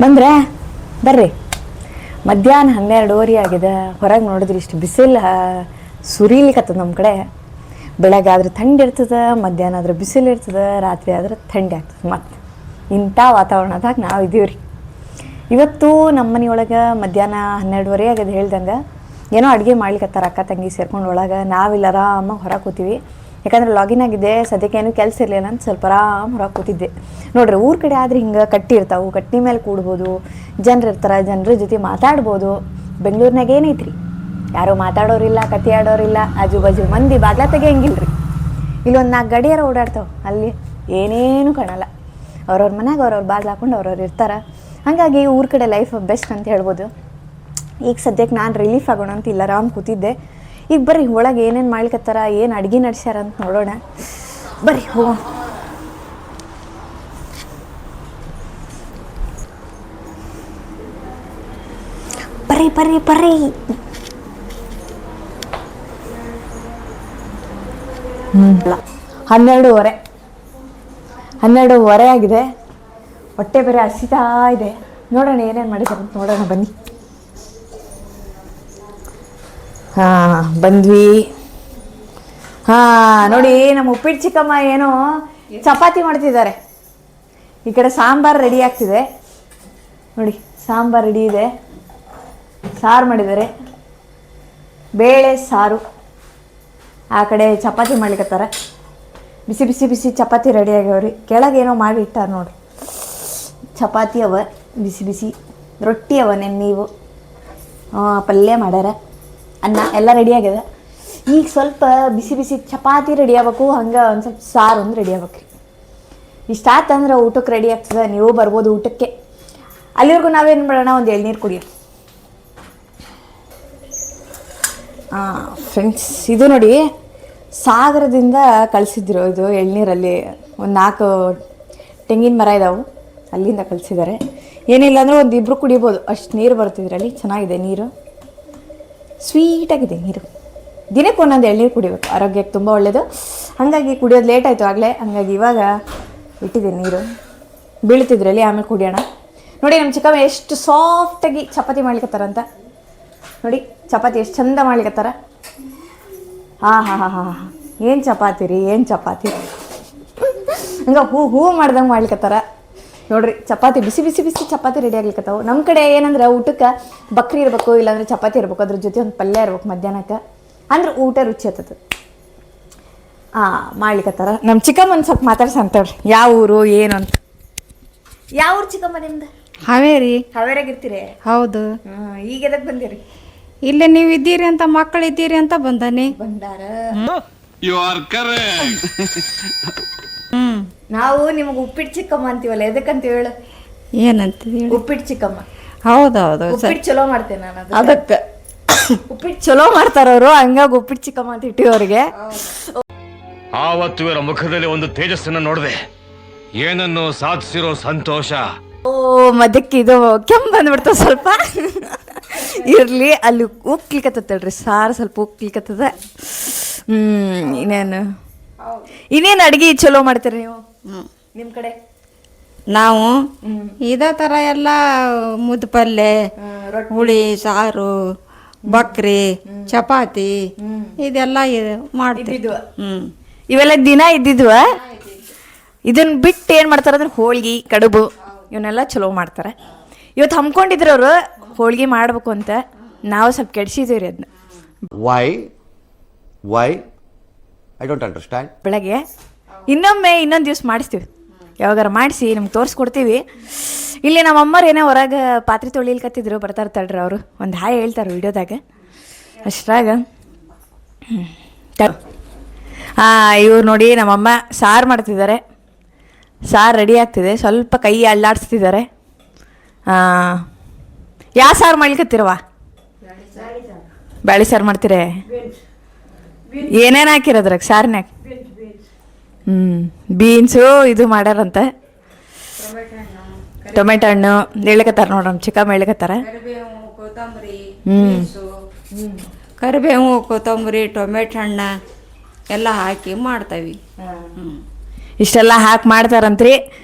ಬಂದ್ರೆ ಬರ್ರಿ. ಮಧ್ಯಾಹ್ನ 12:15 ಆಗಿದೆ. ಹೊರಗೆ ನೋಡಿದ್ರೆ ಇಷ್ಟು ಬಿಸಿಲು ಸುರೀಲಿಕತ್ತದ ನಮ್ಮ ಕಡೆ. ಬೆಳಗ್ಗೆ ಆದ್ರೆ ಥಂಡಿ ಇರ್ತದೆ, ಮಧ್ಯಾಹ್ನ ಆದ್ರೆ ಬಿಸಿಲು ಇರ್ತದೆ, ರಾತ್ರಿ ಆದ್ರೆ ಥಂಡಿ ಆಗ್ತದೆ. ಮತ್ತು ಇಂಥ ವಾತಾವರಣದಾಗ ನಾವು ಇದ್ದೀವಿ ರೀ. ಇವತ್ತು ನಮ್ಮ ಮನೆಯೊಳಗೆ ಮಧ್ಯಾಹ್ನ 12:15 ಆಗಿದೆ ಹೇಳ್ದಂಗೆ. ಏನೋ ಅಡುಗೆ ಮಾಡ್ಲಿಕ್ಕತ್ತಾರ ಅಕ್ಕ ತಂಗಿ ಸೇರ್ಕೊಂಡು ಒಳಗೆ. ನಾವಿಲ್ಲ ಆರಾಮಾಗಿ ಹೊರಗೆ ಕೂತೀವಿ. ಯಾಕಂದ್ರೆ ಲಾಗಿನ್ ಆಗಿದೆ, ಸದ್ಯಕ್ಕೆ ಏನೂ ಕೆಲಸ ಇರಲಿಲ್ಲ ಅಂತ ಸ್ವಲ್ಪ ಆರಾಮ್ ಹೊರಗೆ ಕೂತಿದ್ದೆ. ನೋಡ್ರಿ, ಊರ ಕಡೆ ಆದರೆ ಹಿಂಗೆ ಕಟ್ಟಿ ಇರ್ತಾವೆ, ಕಟ್ಟಿ ಮೇಲೆ ಕೂಡ್ಬೋದು, ಜನರು ಇರ್ತಾರೆ, ಜನರ ಜೊತೆ ಮಾತಾಡ್ಬೋದು. ಬೆಂಗಳೂರಿನಾಗ ಏನೈತ್ರಿ, ಯಾರೂ ಮಾತಾಡೋರಿಲ್ಲ, ಕತೆ ಆಡೋರಿಲ್ಲ, ಆಜು ಬಾಜು ಮಂದಿ ಬಾಗ್ಲ ತೆಗಿಯಂಗಿಲ್ಲ ರೀ. ಇಲ್ಲೊಂದು 4 ಗಡಿಯಾರ ಓಡಾಡ್ತಾವೆ, ಅಲ್ಲಿ ಏನೇನು ಕಾಣಲ್ಲ. ಅವ್ರವ್ರ ಮನ್ಯಾಗ ಅವ್ರವ್ರ ಬಾಗ್ಲು ಹಾಕೊಂಡು ಅವ್ರವ್ರು ಇರ್ತಾರೆ. ಹಾಗಾಗಿ ಊರ ಕಡೆ ಲೈಫ್ ಬೆಸ್ಟ್ ಅಂತ ಹೇಳ್ಬೋದು. ಈಗ ಸದ್ಯಕ್ಕೆ ನಾನು ರಿಲೀಫ್ ಆಗೋಣ ಅಂತ ಇಲ್ಲ ಆರಾಮ್ ಕೂತಿದ್ದೆ. ಈಗ ಬರ್ರಿ ಒಳಗೆ ಏನೇನು ಮಾಡ್ಲಿಕ್ಕತ್ತಾರ, ಏನು ಅಡುಗೆ ನಡೆಸ್ಯಾರ ಅಂತ ನೋಡೋಣ. ಬರ್ರಿ ಹೋಗೋಣ. ಬರ್ರಿ ಬರ್ರಿ ಬರ್ರಿ. 12:15 ಆಗಿದೆ. ಹೊಟ್ಟೆ ಬೇರೆ ಹಸಿತಾ ಇದೆ. ನೋಡೋಣ ಏನೇನು ಮಾಡಿದ್ದಾರೆ ಅಂತ ನೋಡೋಣ ಬನ್ನಿ. ಬಂದ್ವಿ. ನೋಡಿ, ನಮ್ಮ ಉಪ್ಪಿಟ್ಟು ಚಿಕ್ಕಮ್ಮ ಏನೋ ಚಪಾತಿ ಮಾಡ್ತಿದ್ದಾರೆ. ಈ ಕಡೆ ಸಾಂಬಾರು ರೆಡಿ ಆಗ್ತಿದೆ ನೋಡಿ. ಸಾಂಬಾರು ರೆಡಿ ಇದೆ, ಸಾರು ಮಾಡಿದ್ದಾರೆ, ಬೇಳೆ ಸಾರು. ಆ ಕಡೆ ಚಪಾತಿ ಮಾಡ್ಲಿಕ್ಕತ್ತಾರ. ಬಿಸಿ ಬಿಸಿ ಬಿಸಿ ಚಪಾತಿ ರೆಡಿ ಆಗ್ಯಾವ್ರಿ. ಕೆಳಗೆ ಏನೋ ಮಾಡಿ ಇಟ್ಟಾರ ನೋಡ್ರಿ. ಚಪಾತಿ ಅವ ಬಿಸಿ ಬಿಸಿ, ರೊಟ್ಟಿ ಅವ ನೆನ್ನೀವು, ಪಲ್ಯ ಮಾಡ್ಯಾರ, ಅನ್ನ ಎಲ್ಲ ರೆಡಿ ಆಗ್ಯದ. ಈಗ ಸ್ವಲ್ಪ ಬಿಸಿ ಬಿಸಿ ಚಪಾತಿ ರೆಡಿ ಆಗ್ಬೇಕು, ಹಂಗೆ ಒಂದು ಸ್ವಲ್ಪ ಸಾರು ಒಂದು ರೆಡಿ ಆಗ್ಬೇಕು ರೀ. ಇಷ್ಟಾತಂದ್ರೆ ಊಟಕ್ಕೆ ರೆಡಿ ಆಗ್ತದೆ. ನೀವು ಬರ್ಬೋದು ಊಟಕ್ಕೆ. ಅಲ್ಲಿವರೆಗೂ ನಾವೇನು ಮಾಡೋಣ, ಒಂದು ಎಳ್ನೀರು ಕುಡಿಯೋಣ. ಫ್ರೆಂಡ್ಸ್, ಇದು ನೋಡಿ ಸಾಗರದಿಂದ ಕಳಿಸಿದ್ರು ಇದು ಎಳ್ನೀರಲ್ಲಿ. ಒಂದು 4 ತೆಂಗಿನ ಮರ ಇದಾವೆ, ಅಲ್ಲಿಂದ ಕಳಿಸಿದ್ದಾರೆ. ಏನಿಲ್ಲ ಅಂದರೆ ಒಂದು 2 ಕುಡಿಬೋದು, ಅಷ್ಟು ನೀರು ಬರ್ತಿದ್ರಲ್ಲಿ. ಚೆನ್ನಾಗಿದೆ ನೀರು, ಸ್ವೀಟಾಗಿದೆ ನೀರು. ದಿನಕ್ಕೆ ಒಂದೊಂದು ಎಳ್ನೀರು ಕುಡಿಬೇಕು, ಆರೋಗ್ಯಕ್ಕೆ ತುಂಬ ಒಳ್ಳೆಯದು. ಹಾಗಾಗಿ ಕುಡಿಯೋದು ಲೇಟ್ ಆಯಿತು ಆಗಲೇ, ಹಾಗಾಗಿ ಇವಾಗ ಇಟ್ಟಿದೆ ನೀರು. ಬೀಳ್ತಿದ್ರಲ್ಲಿ, ಆಮೇಲೆ ಕುಡಿಯೋಣ. ನೋಡಿ ನಮ್ಮ ಚಿಕ್ಕಮ್ಮ ಎಷ್ಟು ಸಾಫ್ಟಾಗಿ ಚಪಾತಿ ಮಾಡ್ಲಿಕ್ಕತ್ತಾರಂತ ನೋಡಿ. ಚಪಾತಿ ಎಷ್ಟು ಚಂದ ಮಾಡ್ಲಿಕ್ಕತ್ತಾರ. ಹಾಂ ಏನು ಚಪಾತಿ ರೀ, ಏನು ಚಪಾತಿ ಹಂಗೆ ಹೂ ಮಾಡ್ದಂಗೆ ಮಾಡ್ಲಿಕ್ಕತ್ತಾರ ನೋಡ್ರಿ. ಚಪಾತಿ ಬಿಸಿ ಬಿಸಿ ಬಿಸಿ ಚಪಾತಿ ರೆಡಿ ಆಗ್ಲಿಕ್ಕತ್ತಾವು. ನಮ್ಮ ಕಡೆ ಏನಂದ್ರೆ ಊಟಕ್ಕೆ ಬಕ್ರಿ ಇರಬೇಕು, ಇಲ್ಲಾಂದ್ರೆ ಚಪಾತಿ ಇರಬೇಕು, ಅದ್ರ ಜೊತೆ ಒಂದು ಪಲ್ಯ ಇರ್ಬೇಕು ಮಧ್ಯಾಹ್ನಕ್ಕೆ, ಅಂದ್ರೆ ಊಟ ರುಚಿ ಆಗ್ತದೆ. ಮಾಡ್ಲಿಕ್ಕತ್ತಾರ. ನಮ್ಮ ಚಿಕ್ಕಮ್ಮನ ಸ್ವಲ್ಪ ಮಾತಾಡ್ಸ ಅಂತೇಳ್ರಿ, ಯಾವ ಊರು ಏನು ಅಂತ. ಯಾವ ಊರು ಚಿಕ್ಕಮ್ಮ ನಿಮ್ದು? ಹಾವೇರಿ. ಹಾವೇರಾಗಿರ್ತೀರಿ? ಹೌದು. ಈಗ ಎದಕ್ಕೆ ಬಂದಿರಿ? ಇಲ್ಲೇ ನೀವು ಇದ್ದೀರಿ ಅಂತ, ಮಕ್ಕಳು ಇದ್ದೀರಿ ಅಂತ ಬಂದಾನೆ. ಬಂದಾರ. ನಾವು ನಿಮಗೆ ಉಪ್ಪಿಟ್ಟು ಚಿಕ್ಕಮ್ಮ ಅಂತೀವಲ್ಲ, ಎದಕ್ಕಂತ ಹೇಳು? ಏನಂತೀವಿ? ಉಪ್ಪಿಟ್ಟು ಚಿಕ್ಕಮ್ಮ. ಹೌದೌದು. ಉಪ್ಪಿಟ್ಟು ಚಲೋ ಮಾಡ್ತೇನೆ ನಾನು, ಅದಕ್ಕೆ ಉಪ್ಪಿಟ್ಟು ಚಲೋ ಮಾಡ್ತಾರವರು, ಹಂಗಾಗಿ ಉಪ್ಪಿಟ್ಟು ಚಿಕ್ಕಮ್ಮ ಅಂತ ಇಟ್ಟಿವರಿಗೆ. ಆವತ್ತು ಇವರ ಮುಖದಲ್ಲಿ ಒಂದು ತೇಜಸ್ಸನ್ನು ನೋಡಿದೆ, ಏನನ್ನು ಸಾಧಿಸಿರೋ ಸಂತೋಷ. ಮದಕ್ಕೆ ಇದು ಕೆಮ್ಮು ಬಂದ್ಬಿಡ್ತದೆ ಸ್ವಲ್ಪ. ಇರ್ಲಿ, ಅಲ್ಲಿ ಉಕ್ಲಿಕತ್ತಲ್ರಿ ಸಾರು, ಸ್ವಲ್ಪ ಉಕ್ಲಿಕತ್ತದ. ಇನ್ನೇನು ಅಡುಗೆ ಚಲೋ ಮಾಡ್ತೀರಿ ನೀವು ನಿಮ್ಮ ಕಡೆ? ನಾವು ಇದೇ ಥರ ಎಲ್ಲ ಮುದ್ದ ಪಲ್ಯ, ಹುಳಿ ಸಾರು, ಬಕ್ರಿ, ಚಪಾತಿ ಇದೆಲ್ಲ ಮಾಡ್ತೀವಿ. ಇವೆಲ್ಲ ದಿನ ಇದ್ದಿದ್ವ? ಇದನ್ನ ಬಿಟ್ಟು ಏನು ಮಾಡ್ತಾರೆ ಅಂದ್ರೆ ಹೋಳ್ಗೆ, ಕಡುಬು ಇವನ್ನೆಲ್ಲ ಚಲೋ ಮಾಡ್ತಾರೆ. ಇವತ್ತು ಹಮ್ಮಿಕೊಂಡಿದ್ರು ಅವರು ಹೋಳ್ಗೆ ಮಾಡ್ಬೇಕು ಅಂತ. ನಾವು ಸ್ವಲ್ಪ ಕೆಡಿಸಿದ್ದೀವಿ ರೀ ಅದನ್ನ. Why I don't understand. ಬೆಳಗ್ಗೆ ಇನ್ನೊಂದು ದಿವಸ ಮಾಡಿಸ್ತೀವಿ, ಯಾವಾಗಾರ ಮಾಡಿಸಿ ನಿಮ್ಗೆ ತೋರಿಸ್ಕೊಡ್ತೀವಿ. ಇಲ್ಲಿ ನಮ್ಮ ಅಮ್ಮರು ಏನೋ ಹೊರಗೆ ಪಾತ್ರೆ ತೊಳಿಲಿಕತ್ತಿದ್ರು, ಬರ್ತಾ ಇರ್ತಾಳ್ರಿ ಅವರು. ಒಂದು ಹಾಯ್ ಹೇಳ್ತಾರೆ ವಿಡಿಯೋದಾಗ. ಅಷ್ಟ್ರಾಗ ಇವ್ರು ನೋಡಿ ನಮ್ಮಮ್ಮ ಸಾರು ಮಾಡ್ತಿದ್ದಾರೆ. ಸಾರು ರೆಡಿ ಆಗ್ತಿದೆ, ಸ್ವಲ್ಪ ಕೈ ಅಳ್ಳಾಡಿಸ್ತಿದ್ದಾರೆ. ಯಾವ ಸಾರು ಮಾಡ್ಲಿಕತ್ತಿರವ? ಬ್ಯಾಳಿ ಸಾರು ಮಾಡ್ತೀರಿ? ಏನೇನು ಹಾಕಿರೋದ್ರಾಗ ಸಾರಿನಾಗ? ಬೀನ್ಸು ಇದು ಮಾಡ್ಯಾರಂತೆ, ಟೊಮೆಟೊ ಹಣ್ಣು ಹೇಳಕತ್ತಾರ ನೋಡ್ರಿ. ನಮ್ಮ ಚಿಕ್ಕಮ್ಮ ಹೇಳಕತ್ತಾರ. ಕರಿಬೇವು, ಕೊತ್ತಂಬರಿ, ಟೊಮೆಟೊ ಹಣ್ಣು ಎಲ್ಲ ಹಾಕಿ ಮಾಡ್ತೀವಿ. ಇಷ್ಟೆಲ್ಲ ಹಾಕಿ ಮಾಡ್ತಾರಂತ್ರಿ.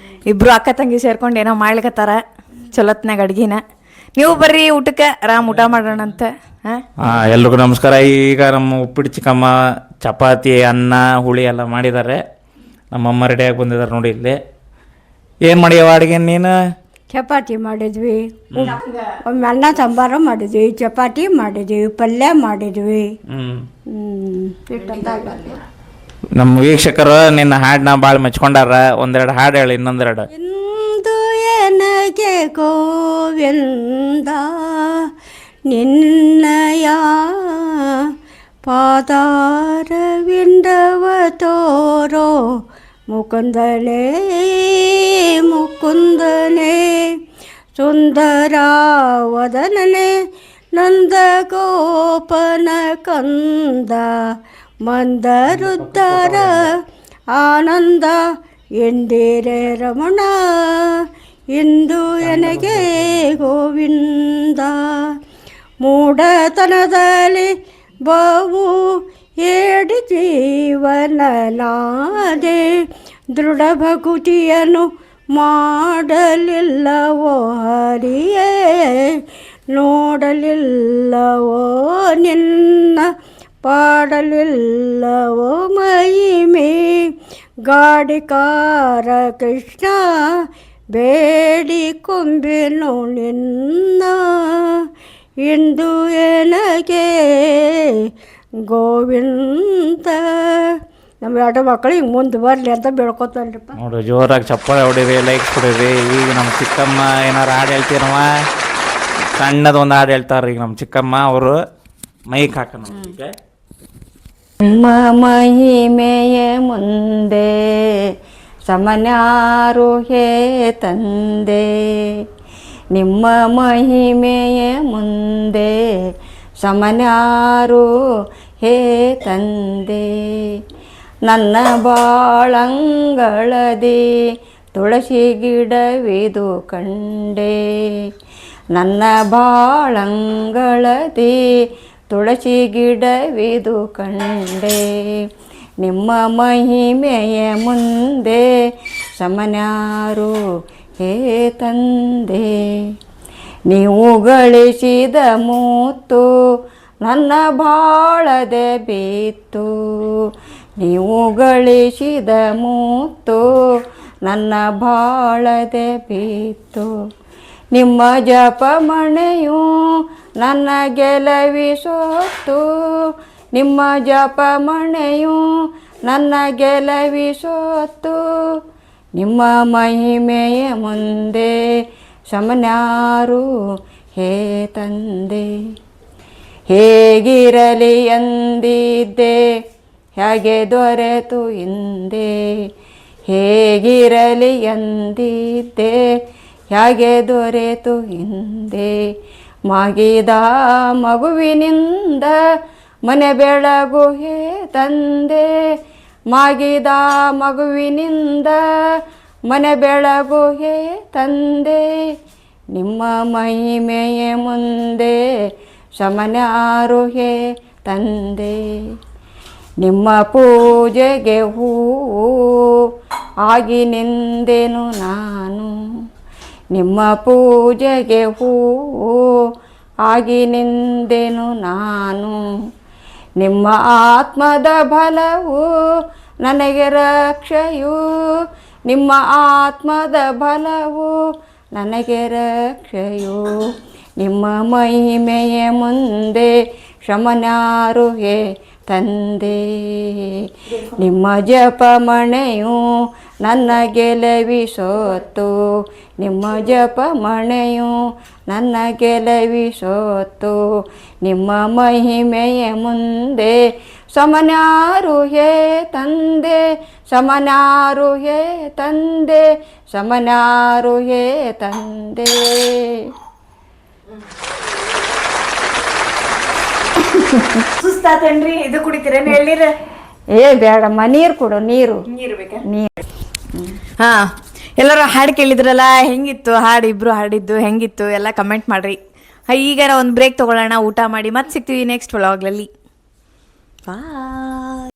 ಇಬ್ರು ಅಕ್ಕ ತಂಗಿ ಸೇರ್ಕೊಂಡು ಏನೋ ಮಾಡ್ಲಿಕತ್ತಾರ ಚಲೋತ್ನಾಗ ಅಡ್ಗಿನ. ನೀವು ಬರ್ರಿ ಊಟಕ್ಕೆ ಆರಾಮ್ ಊಟ ಮಾಡೋಣಂತ. ಎಲ್ರಿಗೂ ನಮಸ್ಕಾರ. ಈಗ ನಮ್ಮ ಉಪ್ಪಿಟ್ಟು ಚಿಕ್ಕಮ್ಮ ಚಪಾತಿ ಅನ್ನ ಹುಳಿ ಎಲ್ಲ ಮಾಡಿದ್ದಾರೆ. ನಮ್ಮಮ್ಮ ರೆಡಿಯಾಗಿ ಬಂದಿದ್ದಾರೆ ನೋಡಿ ಇಲ್ಲಿ. ಏನು ಮಾಡ್ಯವ ಅಡುಗೆ ನೀನು? ಚಪಾತಿ ಮಾಡಿದ್ವಿ, ಒಮ್ಮೆ ಅನ್ನ ಸಾಂಬಾರು ಮಾಡಿದ್ವಿ, ಚಪಾತಿ ಮಾಡಿದ್ವಿ, ಪಲ್ಯ ಮಾಡಿದ್ವಿ. ನಮ್ಮ ವೀಕ್ಷಕರು ನಿನ್ನ ಹಾಡನ್ನ ಭಾಳ ಮೆಚ್ಕೊಂಡಾರ. ಒಂದೆರಡು ಹಾಡು ಹೇಳಿ, ಇನ್ನೊಂದೆರಡು. ಇಂದು ಎನಗೆ ಗೋವಿಂದ ನಿನ್ನಯ ಪಾದಾರವಿಂದವ ತೋರೋ ಮುಕುಂದನೇ ಮುಕುಂದನೇ ಸುಂದರಾವದನನೇ ನಂದ ಗೋಪನ ಕಂದ ಮಂದರುದ್ಧರ ಆನಂದ ಎಂದಿರೆ ರಮಣ ಇಂದು ಎನಗೆ ಗೋವಿಂದ. ಮೂಢತನದಲ್ಲಿ ಬಹು ಏಡಿ ಜೀವನನಾದೆ ದೃಢ ಭಕುತಿಯನ್ನು ಮಾಡಲಿಲ್ಲವೋ ಹರಿಯೇ ನೋಡಲಿಲ್ಲವೋ ನಿನ್ನ ಪಾಡಲಿಲ್ಲವೋ ಮಹಿಮೆ ಗಾಡಿಕಾರ ಕೃಷ್ಣ ಬೇಡಿ ಕೊಂಬೆನು ನಿನ್ನ ಇಂದು ಎನಗೆ ಗೋವಿಂದ. ನಮ್ಮ ಎರಡು ಮಕ್ಕಳು ಹಿಂಗೆ ಮುಂದೆ ಬರಲಿ ಅಂತ ಬೇಡ್ಕೊತಾನ್ರಿಪ್ಪ. ನೋಡು, ಜೋರಾಗಿ ಚಪ್ಪಾಳೆ ಹೊಡೀರಿ, ಲೈಕ್ಸ್ ಕೊಡಿರಿ. ಈಗ ನಮ್ಮ ಚಿಕ್ಕಮ್ಮ ಏನಾರು ಹಾಡು ಹೇಳ್ತೀರಮ್ಮ, ಸಣ್ಣದೊಂದು ಹಾಡು ಹೇಳ್ತಾರೆ ಈಗ ನಮ್ಮ ಚಿಕ್ಕಮ್ಮ ಅವರು. ಮೈಕ್ ಹಾಕೋಣ ಈಗ. ನಿಮ್ಮ ಮಹಿಮೆಯ ಮುಂದೆ ಸಮನ್ಯಾರು ಹೇ ತಂದೆ, ನಿಮ್ಮ ಮಹಿಮೆಯ ಮುಂದೆ ಸಮನ್ಯಾರು ಹೇ ತಂದೆ. ನನ್ನ ಬಾಳಂಗಳದಿ ತುಳಸಿ ಗಿಡವಿದು ಕಂಡೆ, ನನ್ನ ಬಾಳಂಗಳದಿ ತುಳಸಿ ಗಿಡವಿದು ಕಂಡೆ. ನಿಮ್ಮ ಮಹಿಮೆಯ ಮುಂದೆ ಸಮನ್ಯಾರು ಹೇ ತಂದೆ. ನೀವು ಗಳಿಸಿದ ಮುತ್ತು ನನ್ನ ಬಾಳದೆ ಬಿತ್ತು, ನೀವು ಗಳಿಸಿದ ಮುತ್ತು ನನ್ನ ಬಾಳದೆ ಬಿತ್ತು. ನಿಮ್ಮ ಜಪಮಣೆಯು ನನ್ನ ಗೆಲವಿಸೋತ್ತು, ನಿಮ್ಮ ಜಪಮಣೆಯು ನನ್ನ ಗೆಲವಿಸೋತ್ತು. ನಿಮ್ಮ ಮಹಿಮೆಯ ಮುಂದೆ ಸಮನ್ಯಾರು ಹೇ ತಂದೆ. ಹೇಗಿರಲಿ ಎಂದಿದ್ದೆ ಹೇಗೆ ದೊರೆತು ಹಿಂದೆ, ಹೇಗಿರಲಿ ಎಂದಿದ್ದೆ ಹೇಗೆ ದೊರೆತು ಹಿಂದೆ. ಮಾಗಿದ ಮಗುವಿನಿಂದ ಮನೆ ಬೆಳಗು ಹೇ ತಂದೆ, ಮಾಗಿದ ಮಗುವಿನಿಂದ ಮನೆ ಬೆಳಗು ಹೇ ತಂದೆ. ನಿಮ್ಮ ಮಹಿಮೆಯ ಮುಂದೆ ಸಮನ್ಯಾರು ಹೇ ತಂದೆ. ನಿಮ್ಮ ಪೂಜೆಗೆ ಹೂವು ಆಗಿ ನಿಂದೆನು ನಾನು, ನಿಮ್ಮ ಪೂಜೆಗೆ ಹೂವು ಆಗಿ ನಿಂದೆನು ನಾನು. ನಿಮ್ಮ ಆತ್ಮದ ಬಲವು ನನಗೆ ರಕ್ಷೆಯು, ನಿಮ್ಮ ಆತ್ಮದ ಬಲವು ನನಗೆ ರಕ್ಷೆಯು. ನಿಮ್ಮ ಮಹಿಮೆಯ ಮುಂದೆ ಶಮನ್ಯಾರು ಹೇ ತಂದೆ. ನಿಮ್ಮ ಜಪಮಣೆಯು ನನ್ನ ಗೆಲವಿಸೋತ್ತು, ನಿಮ್ಮ ಜಪಮಣೆಯು ನನ್ನ ಗೆಲವಿಸೋತ್ತು. ನಿಮ್ಮ ಮಹಿಮೆಯ ಮುಂದೆ ಸಮನ್ಯಾರು ಹೇ ತಂದೆ, ಸಮನ್ಯಾರು ಹೇ ತಂದೆ, ಸಮನ್ಯಾರು ಹೇ ತಂದೆ. ಸುಸ್ತಾತೇನ್ರಿ? ಇದು ಕುಡಿತೀರೇನು ಎಳ್ನೀರು? ಏ ಬೇಡಮ್ಮ, ನೀರು ಕೊಡು, ನೀರು ನೀರು ಬೇಕಾ? ನೀರು. ಹಾ, ಎಲ್ಲರೂ ಹಾಡು ಕೇಳಿದ್ರಲ್ಲ, ಹೆಂಗಿತ್ತು ಹಾಡು? ಇಬ್ರು ಹಾಡಿದ್ದು ಹೆಂಗಿತ್ತು ಎಲ್ಲ ಕಮೆಂಟ್ ಮಾಡ್ರಿ. ಈಗ ಒಂದು ಬ್ರೇಕ್ ತಗೊಳ್ಳೋಣ, ಊಟ ಮಾಡಿ ಮತ್ತೆ ಸಿಗ್ತೀವಿ ನೆಕ್ಸ್ಟ್ ವ್ಲಾಗ್ಲಲ್ಲಿ. Bye.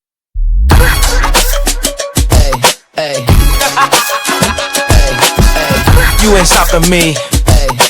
you ain't stopping me.